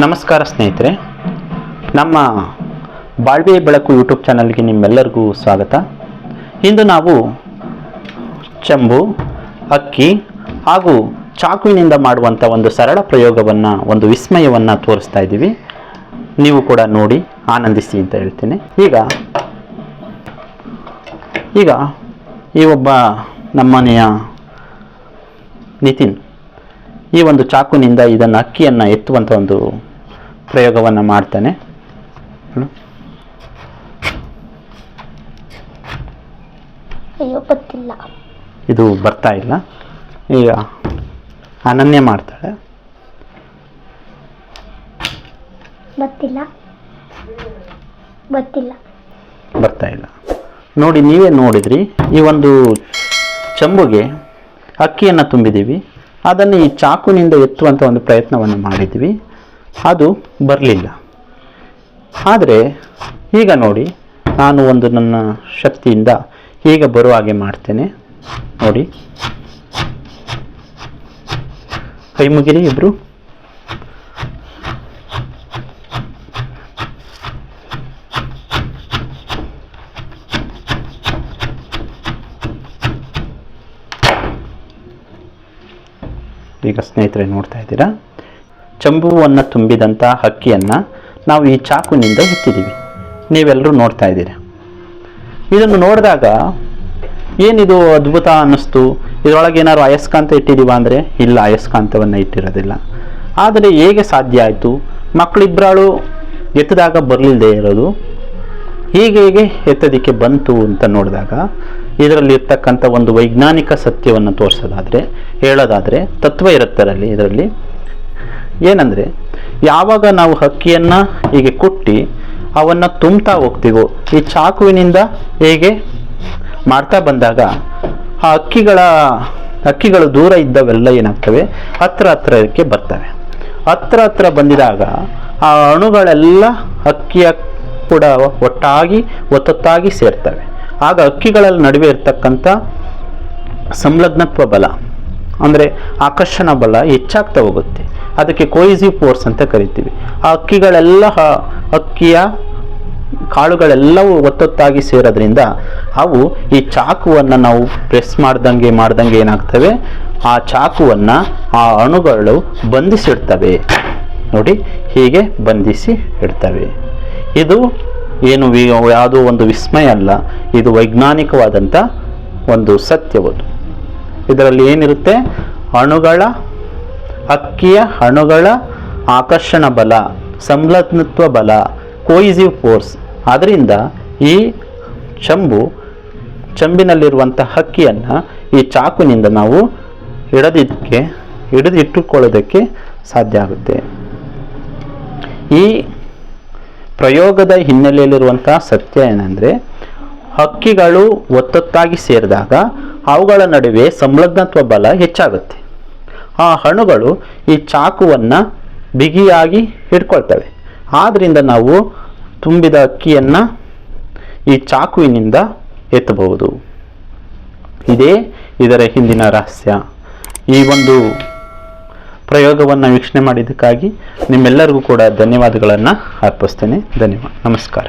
ನಮಸ್ಕಾರ ಸ್ನೇಹಿತರೆ, ನಮ್ಮ ಬಾಳ್ವೆ ಬೆಳಕು ಯೂಟ್ಯೂಬ್ ಚಾನಲ್ಗೆ ನಿಮ್ಮೆಲ್ಲರಿಗೂ ಸ್ವಾಗತ. ಇಂದು ನಾವು ಚೆಂಬು, ಅಕ್ಕಿ ಹಾಗೂ ಚಾಕುವಿನಿಂದ ಮಾಡುವಂಥ ಒಂದು ಸರಳ ಪ್ರಯೋಗವನ್ನು, ಒಂದು ವಿಸ್ಮಯವನ್ನು ತೋರಿಸ್ತಾ ಇದ್ದೀವಿ. ನೀವು ಕೂಡ ನೋಡಿ ಆನಂದಿಸಿ ಅಂತ ಹೇಳ್ತೀನಿ. ಈಗ ಈ ಒಬ್ಬ ನಮ್ಮನೆಯ ನಿತಿನ್ ಈ ಒಂದು ಚಾಕುನಿಂದ ಇದನ್ನು ಅಕ್ಕಿಯನ್ನು ಎತ್ತುವಂಥ ಒಂದು ಪ್ರಯೋಗವನ್ನು ಮಾಡ್ತಾನೆ. ಇದು ಬರ್ತಾ ಇಲ್ಲ. ಈಗ ಅನನ್ಯ ಮಾಡ್ತಾಳೆ. ಬರ್ತಾ ಇಲ್ಲ. ನೋಡಿ, ನೀವೇ ನೋಡಿದ್ರಿ, ಈ ಒಂದು ಚೆಂಬುಗೆ ಅಕ್ಕಿಯನ್ನು ತುಂಬಿದ್ದೀವಿ. ಅದನ್ನು ಈ ಚಾಕುನಿಂದ ಎತ್ತುವಂಥ ಒಂದು ಪ್ರಯತ್ನವನ್ನು ಮಾಡಿದ್ವಿ, ಅದು ಬರಲಿಲ್ಲ. ಆದರೆ ಈಗ ನೋಡಿ, ನಾನು ಒಂದು ನನ್ನ ಶಕ್ತಿಯಿಂದ ಈಗ ಬರುವ ಹಾಗೆ ಮಾಡ್ತೇನೆ. ನೋಡಿ, ಕೈ ಮುಗಿರಿ ಇಬ್ರು. ಈಗ ಸ್ನೇಹಿತರೆ ನೋಡ್ತಾ ಇದ್ದೀರಾ, ಚೆಂಬುವನ್ನು ತುಂಬಿದಂಥ ಅಕ್ಕಿಯನ್ನು ನಾವು ಈ ಚಾಕುನಿಂದ ಎತ್ತಿದ್ದೀವಿ. ನೀವೆಲ್ಲರೂ ನೋಡ್ತಾ ಇದ್ದೀರಿ. ಇದನ್ನು ನೋಡಿದಾಗ ಏನಿದು ಅದ್ಭುತ ಅನ್ನಿಸ್ತು. ಇದರೊಳಗೆ ಏನಾದ್ರು ಅಯಸ್ಕಾಂತ ಇಟ್ಟಿದ್ದೀವ ಅಂದರೆ ಇಲ್ಲ, ಅಯಸ್ಕಾಂತವನ್ನು ಇಟ್ಟಿರೋದಿಲ್ಲ. ಆದರೆ ಹೇಗೆ ಸಾಧ್ಯ ಆಯಿತು? ಮಕ್ಕಳಿಬ್ಬರಾಳು ಎತ್ತಿದಾಗ ಬರಲಿಲ್ಲದೆ ಇರೋದು ಹೇಗೆ ಎತ್ತೋದಕ್ಕೆ ಬಂತು ಅಂತ ನೋಡಿದಾಗ, ಇದರಲ್ಲಿ ಇರ್ತಕ್ಕಂಥ ಒಂದು ವೈಜ್ಞಾನಿಕ ಸತ್ಯವನ್ನು ಹೇಳೋದಾದರೆ ತತ್ವ ಇರುತ್ತಾರಲ್ಲಿ. ಇದರಲ್ಲಿ ಏನಂದರೆ, ಯಾವಾಗ ನಾವು ಅಕ್ಕಿಯನ್ನು ಹೀಗೆ ಕುಟ್ಟಿ ಅವನ್ನು ತುಂಬ್ತಾ ಹೋಗ್ತೀವೋ, ಈ ಚಾಕುವಿನಿಂದ ಹೇಗೆ ಮಾಡ್ತಾ ಬಂದಾಗ ಆ ಅಕ್ಕಿಗಳು ದೂರ ಇದ್ದವೆಲ್ಲ ಏನಾಗ್ತವೆ, ಹತ್ರಕ್ಕೆ ಬರ್ತವೆ. ಹತ್ರ ಬಂದಿದಾಗ ಆ ಅಣುಗಳೆಲ್ಲ ಅಕ್ಕಿಯ ಕೂಡ ಒತ್ತೊತ್ತಾಗಿ ಸೇರ್ತವೆ. ಆಗ ಅಕ್ಕಿಗಳ ನಡುವೆ ಇರ್ತಕ್ಕಂಥ ಸಂಲಗ್ನತ್ವ ಬಲ, ಅಂದರೆ ಆಕರ್ಷಣ ಬಲ ಹೆಚ್ಚಾಗ್ತಾ ಹೋಗುತ್ತೆ. ಅದಕ್ಕೆ ಕೊಯಿಸಿವ್ ಫೋರ್ಸ್ ಅಂತ ಕರಿತೀವಿ. ಆ ಅಕ್ಕಿಯ ಕಾಳುಗಳೆಲ್ಲವೂ ಒತ್ತೊತ್ತಾಗಿ ಸೇರೋದ್ರಿಂದ ಅವು ಈ ಚಾಕುವನ್ನು ನಾವು ಪ್ರೆಸ್ ಮಾಡ್ದಂಗೆ ಏನಾಗ್ತವೆ, ಆ ಚಾಕುವನ್ನು ಆ ಅಣುಗಳು ಬಂಧಿಸಿಡ್ತವೆ. ನೋಡಿ, ಹೀಗೆ ಬಂಧಿಸಿ ಇಡ್ತವೆ. ಇದು ಏನು ಯಾವುದೋ ಒಂದು ವಿಸ್ಮಯ ಅಲ್ಲ, ಇದು ವೈಜ್ಞಾನಿಕವಾದಂಥ ಒಂದು ಸತ್ಯವುದು. ಇದರಲ್ಲಿ ಏನಿರುತ್ತೆ, ಅಕ್ಕಿಯ ಅಣುಗಳ ಆಕರ್ಷಣ ಬಲ, ಸಂಲಗ್ನತ್ವ ಬಲ, ಕೊಯಿಸಿವ್ ಫೋರ್ಸ್. ಅದರಿಂದ ಈ ಚೆಂಬಿನಲ್ಲಿರುವಂಥ ಅಕ್ಕಿಯನ್ನು ಈ ಚಾಕುನಿಂದ ನಾವು ಹಿಡಿದಿಟ್ಟುಕೊಳ್ಳೋದಕ್ಕೆ ಸಾಧ್ಯ ಆಗುತ್ತೆ. ಈ ಪ್ರಯೋಗದ ಹಿನ್ನೆಲೆಯಲ್ಲಿರುವಂಥ ಸತ್ಯ ಏನಂದರೆ, ಹಕ್ಕಿಗಳು ಒತ್ತೊತ್ತಾಗಿ ಸೇರಿದಾಗ ಅವುಗಳ ನಡುವೆ ಸಂಲಗ್ನತ್ವ ಬಲ ಹೆಚ್ಚಾಗುತ್ತೆ. ಆ ಅಣುಗಳು ಈ ಚಾಕುವನ್ನು ಬಿಗಿಯಾಗಿ ಹಿಡ್ಕೊಳ್ತವೆ. ಆದ್ದರಿಂದ ನಾವು ತುಂಬಿದ ಅಕ್ಕಿಯನ್ನು ಈ ಚಾಕುವಿನಿಂದ ಎತ್ತಬಹುದು. ಇದೇ ಇದರ ಹಿಂದಿನ ರಹಸ್ಯ. ಈ ಒಂದು ಪ್ರಯೋಗವನ್ನು ವೀಕ್ಷಣೆ ಮಾಡಿದ್ದಕ್ಕಾಗಿ ನಿಮ್ಮೆಲ್ಲರಿಗೂ ಕೂಡ ಧನ್ಯವಾದಗಳನ್ನು ಅರ್ಪಿಸ್ತೇನೆ. ನಮಸ್ಕಾರ.